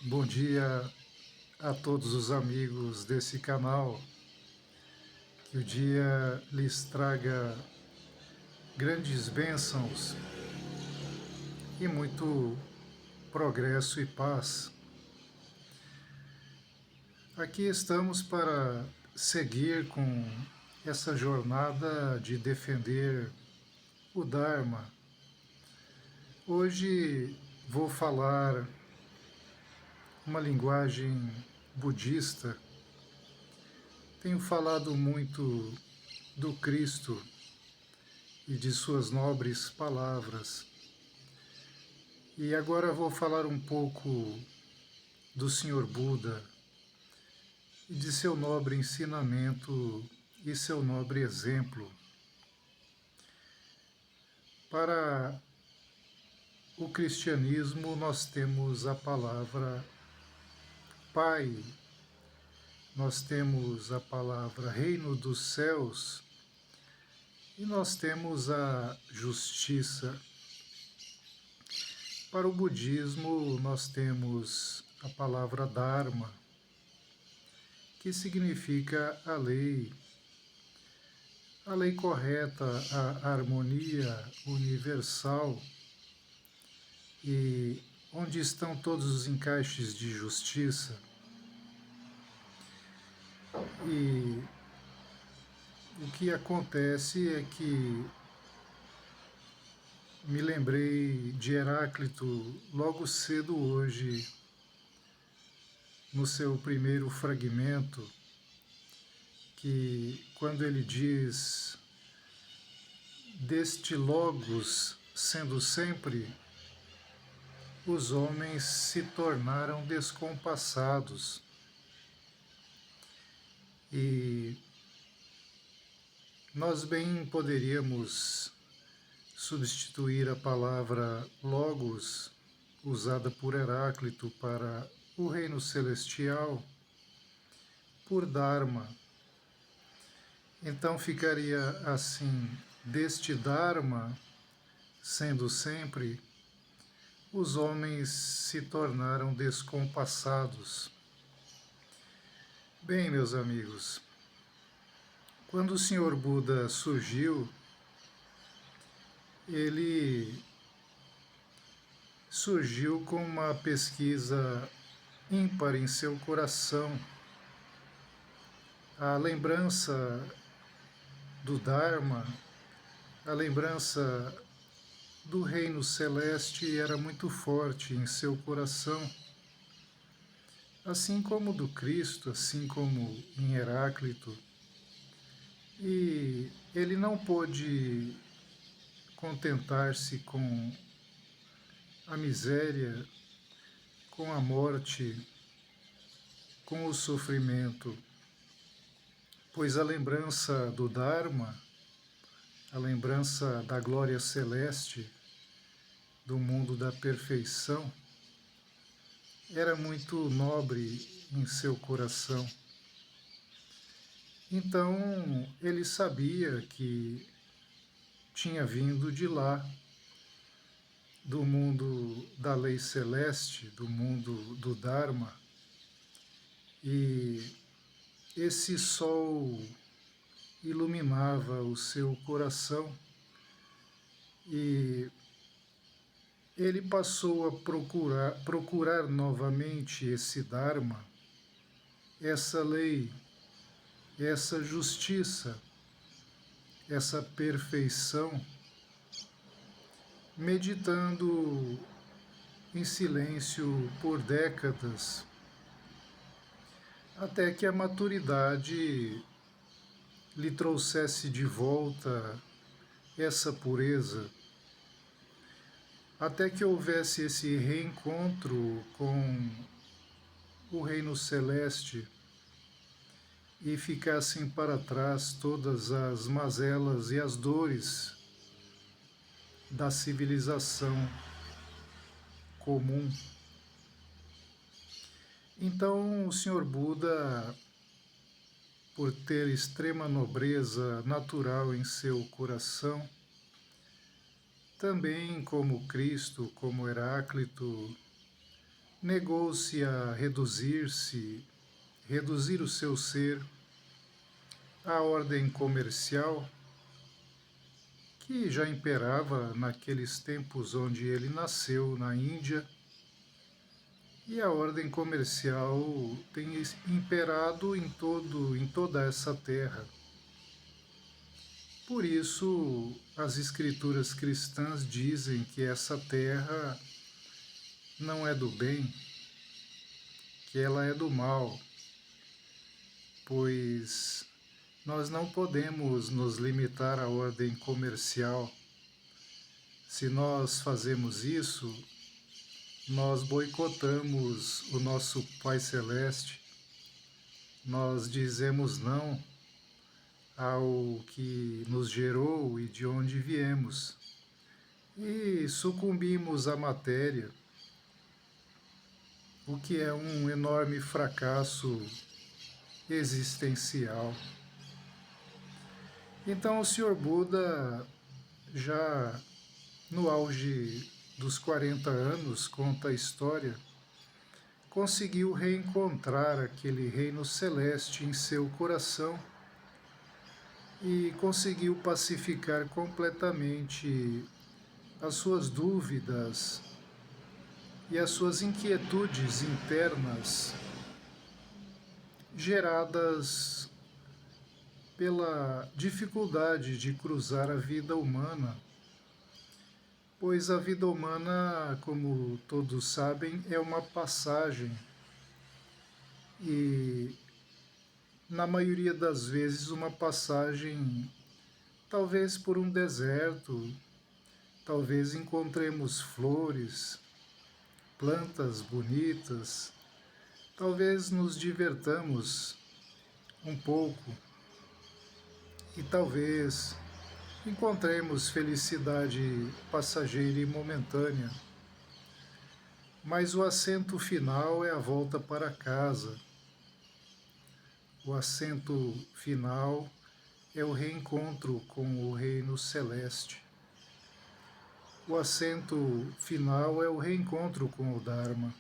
Bom dia a todos os amigos desse canal. Que o dia lhes traga grandes bênçãos e muito progresso e paz. Aqui estamos para seguir com essa jornada de defender o Dharma. Hoje vou falar uma linguagem budista. Tenho falado muito do Cristo e de suas nobres palavras. E agora vou falar um pouco do Senhor Buda e de seu nobre ensinamento e seu nobre exemplo. Para o cristianismo, nós temos a palavra Pai, nós temos a palavra Reino dos Céus e nós temos a justiça. Para o budismo, nós temos a palavra Dharma, que significa a lei correta, a harmonia universal, e onde estão todos os encaixes de justiça. E o que acontece é que me lembrei de Heráclito logo cedo hoje, no seu primeiro fragmento, que quando ele diz: deste Logos, sendo sempre, os homens se tornaram descompassados. E nós bem poderíamos substituir a palavra Logos, usada por Heráclito para o reino celestial, por Dharma. Então ficaria assim: deste Dharma, sendo sempre, os homens se tornaram descompassados. Bem, meus amigos, quando o Senhor Buda surgiu, ele surgiu com uma pesquisa ímpar em seu coração. A lembrança do Dharma, a lembrança do reino celeste era muito forte em seu coração, assim como do Cristo, assim como em Heráclito. E ele não pôde contentar-se com a miséria, com a morte, com o sofrimento, pois a lembrança do Dharma, a lembrança da glória celeste, do mundo da perfeição, era muito nobre em seu coração. Então ele sabia que tinha vindo de lá, do mundo da lei celeste, do mundo do Dharma, e esse sol iluminava o seu coração e ele passou a procurar novamente esse Dharma, essa lei, essa justiça, essa perfeição, meditando em silêncio por décadas, até que a maturidade lhe trouxesse de volta essa pureza, até que houvesse esse reencontro com o reino celeste e ficassem para trás todas as mazelas e as dores da civilização comum. Então o Senhor Buda, por ter extrema nobreza natural em seu coração, também como Cristo, como Heráclito, negou-se a reduzir-se, reduzir o seu ser à ordem comercial que já imperava naqueles tempos onde ele nasceu, na Índia, e a ordem comercial tem imperado em toda essa terra. Por isso, as escrituras cristãs dizem que essa terra não é do bem, que ela é do mal, pois nós não podemos nos limitar à ordem comercial. Se nós fazemos isso, nós boicotamos o nosso Pai Celeste, nós dizemos não ao que nos gerou e de onde viemos, e sucumbimos à matéria, o que é um enorme fracasso existencial. Então o Sr. Buda, já no auge dos 40 anos, conta a história, conseguiu reencontrar aquele reino celeste em seu coração e conseguiu pacificar completamente as suas dúvidas e as suas inquietudes internas geradas pela dificuldade de cruzar a vida humana, pois a vida humana, como todos sabem, é uma passagem e, na maioria das vezes, uma passagem talvez por um deserto, talvez encontremos flores, plantas bonitas, talvez nos divertamos um pouco e talvez encontremos felicidade passageira e momentânea, mas o assento final é a volta para casa. O assento final é o reencontro com o reino celeste. O assento final é o reencontro com o Dharma.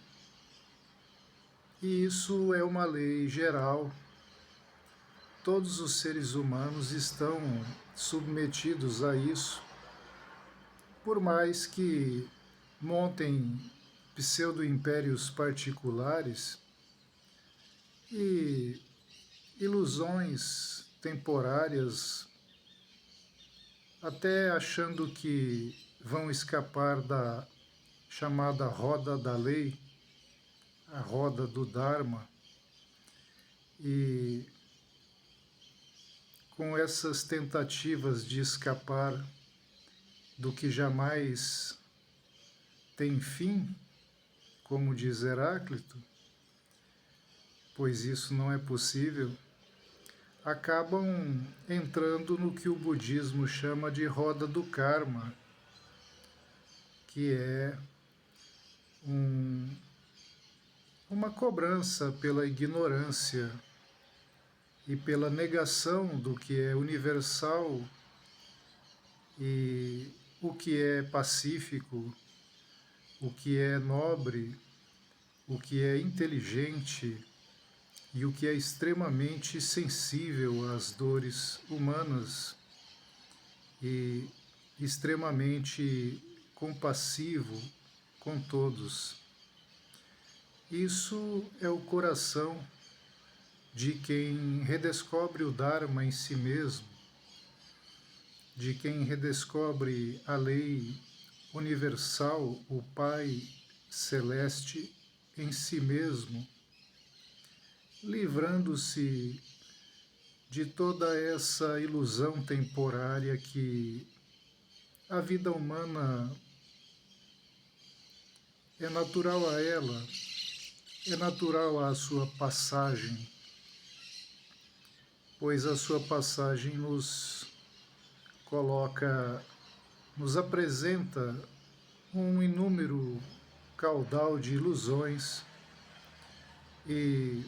E isso é uma lei geral. Todos os seres humanos estão submetidos a isso, por mais que montem pseudo-impérios particulares e ilusões temporárias, até achando que vão escapar da chamada roda da lei, a roda do Dharma, e com essas tentativas de escapar do que jamais tem fim, como diz Heráclito, pois isso não é possível, acabam entrando no que o budismo chama de roda do karma, que é uma cobrança pela ignorância e pela negação do que é universal e o que é pacífico, o que é nobre, o que é inteligente e o que é extremamente sensível às dores humanas e extremamente compassivo com todos. Isso é o coração de quem redescobre o Dharma em si mesmo, de quem redescobre a lei universal, o Pai Celeste em si mesmo, livrando-se de toda essa ilusão temporária que a vida humana é natural a ela, é natural à sua passagem, pois a sua passagem nos coloca, nos apresenta um inúmero caudal de ilusões e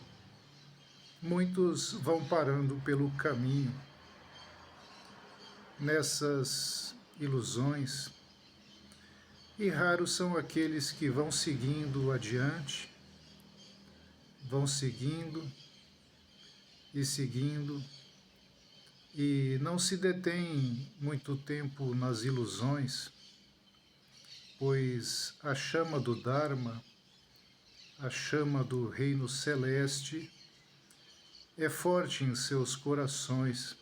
muitos vão parando pelo caminho nessas ilusões e raros são aqueles que vão seguindo adiante, vão seguindo e seguindo, e não se detêm muito tempo nas ilusões, pois a chama do Dharma, a chama do reino celeste, é forte em seus corações,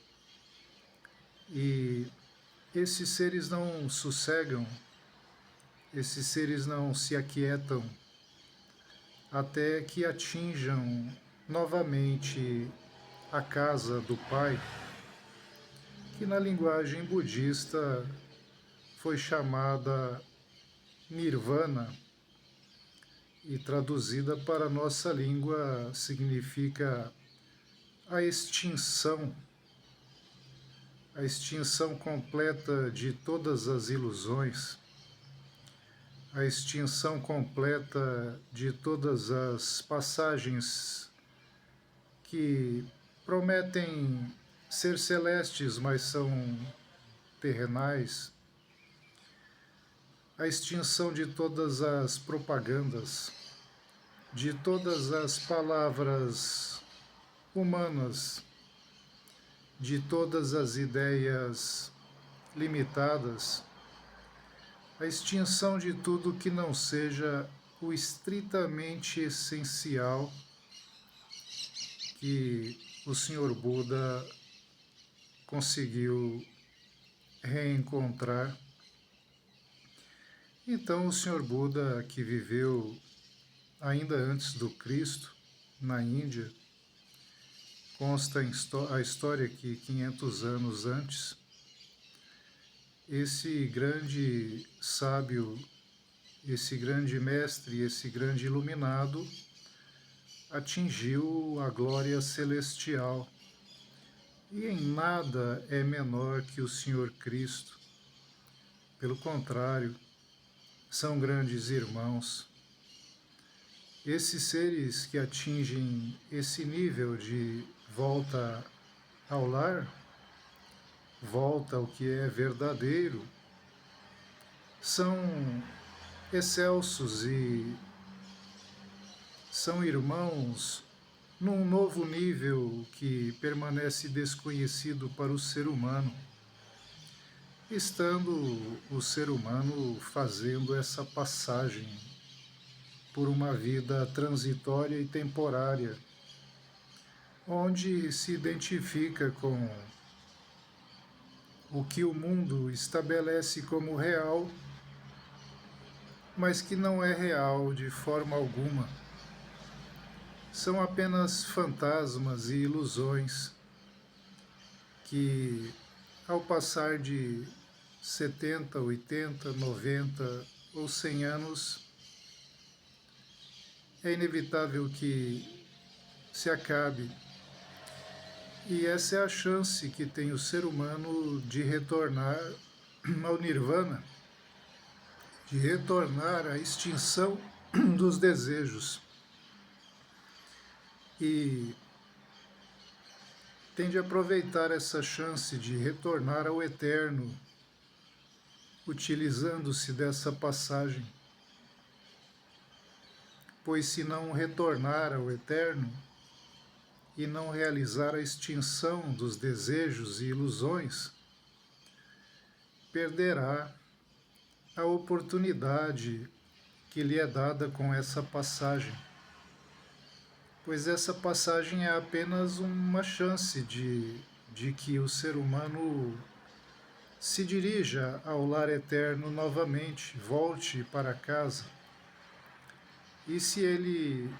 e esses seres não sossegam, esses seres não se aquietam até que atinjam novamente a casa do Pai, que na linguagem budista foi chamada Nirvana, e traduzida para a nossa língua significa a extinção completa de todas as ilusões, a extinção completa de todas as passagens que prometem ser celestes, mas são terrenais, a extinção de todas as propagandas, de todas as palavras humanas, de todas as ideias limitadas, a extinção de tudo que não seja o estritamente essencial que o Senhor Buda conseguiu reencontrar. Então, o Senhor Buda, que viveu ainda antes do Cristo, na Índia, consta a história que 500 anos antes, esse grande sábio, esse grande mestre, esse grande iluminado, atingiu a glória celestial. E em nada é menor que o Senhor Cristo. Pelo contrário, são grandes irmãos. Esses seres que atingem esse nível de volta ao lar, volta ao que é verdadeiro, são excelsos e são irmãos num novo nível que permanece desconhecido para o ser humano, estando o ser humano fazendo essa passagem por uma vida transitória e temporária, onde se identifica com o que o mundo estabelece como real, mas que não é real de forma alguma. São apenas fantasmas e ilusões que, ao passar de 70, 80, 90 ou 100 anos, é inevitável que se acabe. E essa é a chance que tem o ser humano de retornar ao Nirvana, de retornar à extinção dos desejos. E tem de aproveitar essa chance de retornar ao eterno, utilizando-se dessa passagem. Pois se não retornar ao eterno e não realizar a extinção dos desejos e ilusões, perderá a oportunidade que lhe é dada com essa passagem. Pois essa passagem é apenas uma chance de que o ser humano se dirija ao lar eterno novamente, volte para casa. E se ele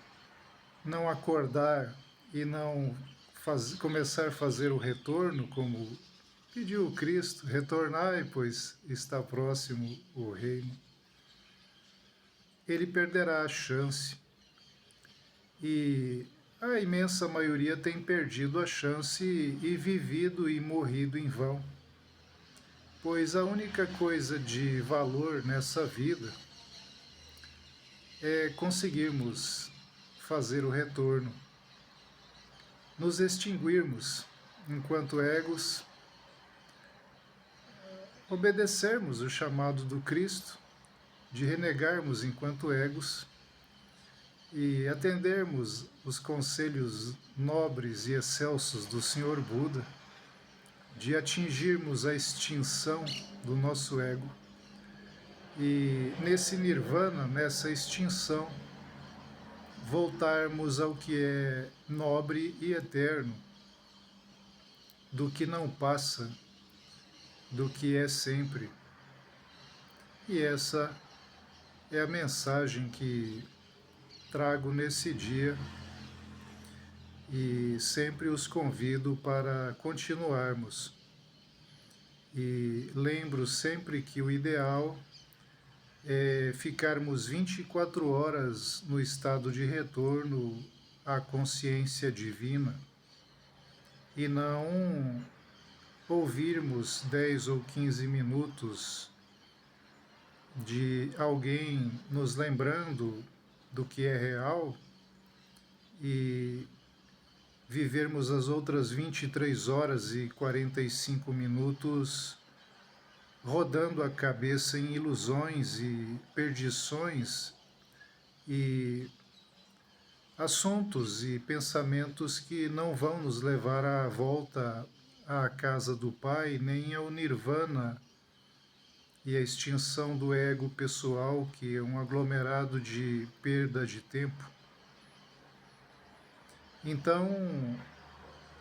não acordar e não começar a fazer o retorno, como pediu o Cristo, retornai, pois está próximo o reino, ele perderá a chance. E a imensa maioria tem perdido a chance e vivido e morrido em vão. Pois a única coisa de valor nessa vida é conseguirmos fazer o retorno, nos extinguirmos enquanto egos, obedecermos o chamado do Cristo de renegarmos enquanto egos e atendermos os conselhos nobres e excelsos do Senhor Buda, de atingirmos a extinção do nosso ego e nesse nirvana, nessa extinção, voltarmos ao que é nobre e eterno, do que não passa, do que é sempre. E essa é a mensagem que trago nesse dia e sempre os convido para continuarmos. E lembro sempre que o ideal é ficarmos 24 horas no estado de retorno à consciência divina e não ouvirmos 10 ou 15 minutos de alguém nos lembrando do que é real e vivermos as outras 23 horas e 45 minutos rodando a cabeça em ilusões e perdições e assuntos e pensamentos que não vão nos levar à volta à casa do Pai, nem ao nirvana e a extinção do ego pessoal, que é um aglomerado de perda de tempo. Então,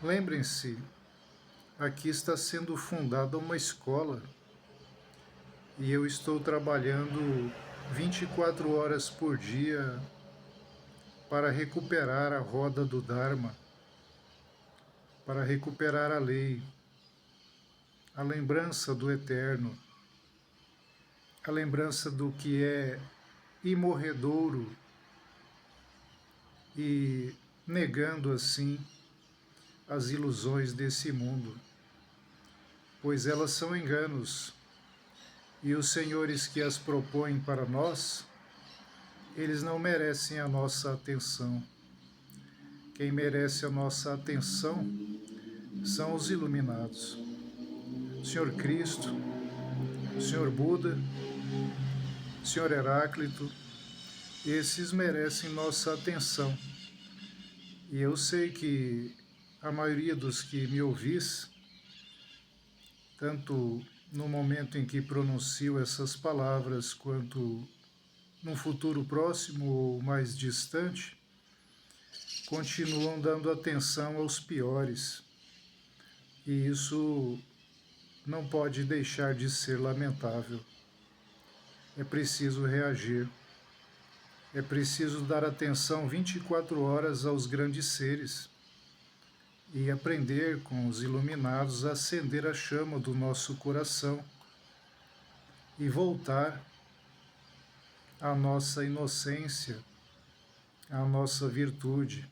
lembrem-se, aqui está sendo fundada uma escola e eu estou trabalhando 24 horas por dia para recuperar a roda do Dharma, para recuperar a lei, a lembrança do eterno, a lembrança do que é imorredouro e negando assim as ilusões desse mundo, pois elas são enganos e os senhores que as propõem para nós, eles não merecem a nossa atenção. Quem merece a nossa atenção são os iluminados. O Senhor Cristo, o Senhor Buda, o Senhor Heráclito, esses merecem nossa atenção. E eu sei que a maioria dos que me ouvis, tanto no momento em que pronuncio essas palavras, quanto num futuro próximo ou mais distante, continuam dando atenção aos piores. E isso não pode deixar de ser lamentável. É preciso reagir. É preciso dar atenção 24 horas aos grandes seres e aprender com os iluminados a acender a chama do nosso coração e voltar à nossa inocência, à nossa virtude,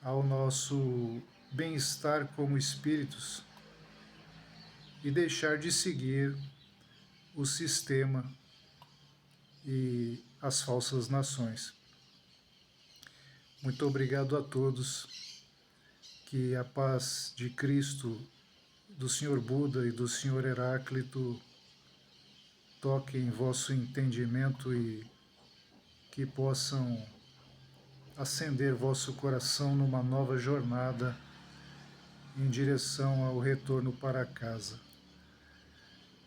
ao nosso bem-estar como espíritos e deixar de seguir o sistema e as falsas nações. Muito obrigado a todos. Que a paz de Cristo, do Senhor Buda e do Senhor Heráclito toque em vosso entendimento e que possam acender vosso coração numa nova jornada em direção ao retorno para casa.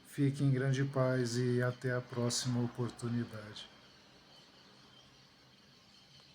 Fique em grande paz e até a próxima oportunidade.